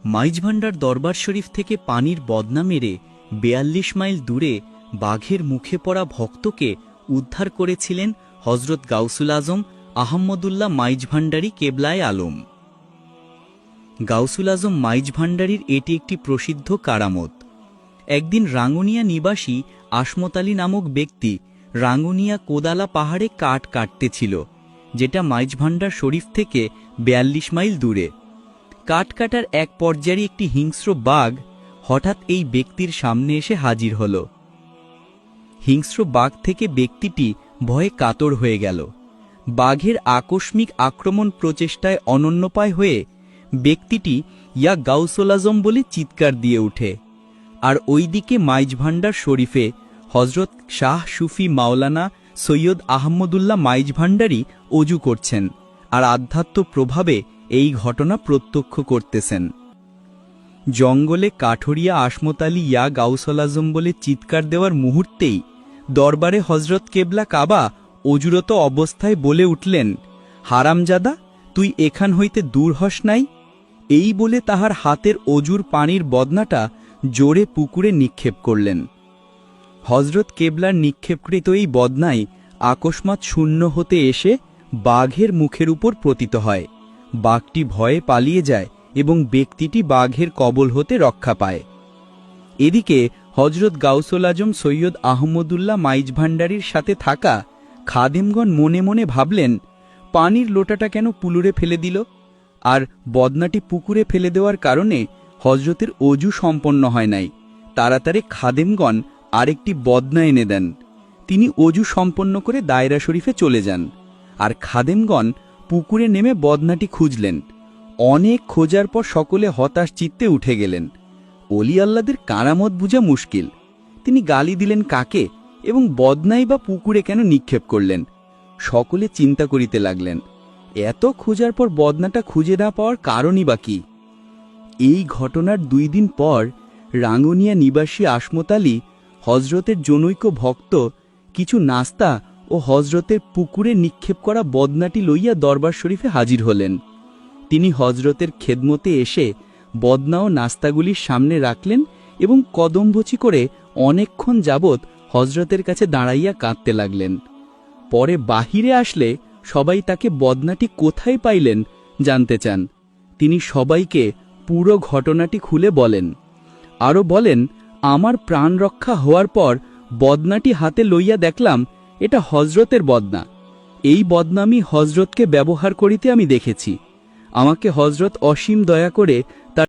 মাইজভান্ডার দরবার শরীফ থেকে পানির বদনা মেরে ৪২ মাইল দূরে বাঘের মুখে পড়া ভক্তকে উদ্ধার করেছিলেন হজরত গাউসুল আজম আহমদুল্লাহ মাইজভান্ডারী কেবলায়ে আলম। গাউসুল আজম মাইজভান্ডারীর এটি একটি প্রসিদ্ধ কারামত। একদিন রাঙ্গুনিয়া নিবাসী আসমত আলী নামক ব্যক্তি রাঙ্গুনিয়া কোদালা পাহাড়ে কাঠ কাটতেছিল, যেটা মাইজভান্ডার শরীফ থেকে ৪২ মাইল দূরে। কাঠ কাটার এক পর্যায়ে একটি হিংস্র বাঘ হঠাৎ এই ব্যক্তির সামনে এসে হাজির হল। হিংস্র বাঘ থেকে ব্যক্তিটি ভয়ে কাতর হয়ে গেল। বাঘের আকস্মিক আক্রমণ প্রচেষ্টায় অনন্যপায় হয়ে ব্যক্তিটি ইয়া গাউসুল আজম বলে চিৎকার দিয়ে ওঠে। আর ওইদিকে মাইজভান্ডার শরীফে হজরত শাহ সুফি মাওলানা সৈয়দ আহমদুল্লাহ মাইজভান্ডারী অজু করছেন আর আধ্যাত্ম প্রভাবে এই ঘটনা প্রত্যক্ষ করতেছেন। জঙ্গলে কাঠরিয়া আসমত আলী ইয়া গাউসুল আজম বলে চিৎকার দেওয়ার মুহূর্তেই দরবারে হজরত কেবলা কাবা অজুরত অবস্থায় বলে উঠলেন, হারামজাদা, তুই এখান হইতে দূর হস নাই। এই বলে তাহার হাতের অজুর পানির বদনাটা জোরে পুকুরে নিক্ষেপ করলেন। হজরত কেবলার নিক্ষেপকৃত এই বদনাই আকস্মাৎ শূন্য হতে এসে বাঘের মুখের উপর পতিত হয়। বাঘটি ভয়ে পালিয়ে যায় এবং ব্যক্তিটি বাঘের কবল হতে রক্ষা পায়। এদিকে হজরত গাউসুল আজম সৈয়দ আহমদুল্লাহ মাইজভান্ডারীর সাথে থাকা খাদেমগণ মনে মনে ভাবলেন, পানির লোটাটা কেন পুকুরে ফেলে দিল? আর বদনাটি পুকুরে ফেলে দেওয়ার কারণে হজরতের অজু সম্পন্ন হয় নাই। তাড়াতাড়ি খাদেমগণ আরেকটি বদনা এনে দেন। তিনি অজু সম্পন্ন করে দায়রা শরীফে চলে যান। আর খাদেমগণ পুকুরে নেমে বদনাটি খুঁজলেন। অনেক খোঁজার পর সকলে হতাশ চিত্তে উঠে গেলেন। অলি আল্লাদের কারামত বুঝা মুশকিল। তিনি গালি দিলেন কাকে এবং বদনাই বা পুকুরে কেন নিক্ষেপ করলেন? সকলে চিন্তা করিতে লাগলেন, এত খোঁজার পর বদনাটা খুঁজে না পাওয়ার কারণই বা কি? এই ঘটনার ২ দিন পর রাঙ্গুনিয়া নিবাসী আসমত আলী হজরতের জনৈক ভক্ত কিছু নাস্তা ও হজরতের পুকুরে নিক্ষেপ করা বদনাটি লইয়া দরবার শরীফে হাজির হলেন। তিনি হজরতের খেদমতে এসে বদনা ও নাস্তাগুলির সামনে রাখলেন এবং কদমবচি করে অনেকক্ষণ যাবৎ হজরতের কাছে দাঁড়াইয়া কাঁদতে লাগলেন। পরে বাহিরে আসলে সবাই তাকে বদনাটি কোথায় পাইলেন জানতে চান। তিনি সবাইকে পুরো ঘটনাটি খুলে বলেন। আরও বলেন, আমার প্রাণ রক্ষা হওয়ার পর বদনাটি হাতে লইয়া দেখলাম এটা হজরতের বদনা। এই বদনা আমি হজরতকে ব্যবহার করিতে আমি দেখেছি। আমাকে হজরত অসীম দয়া করে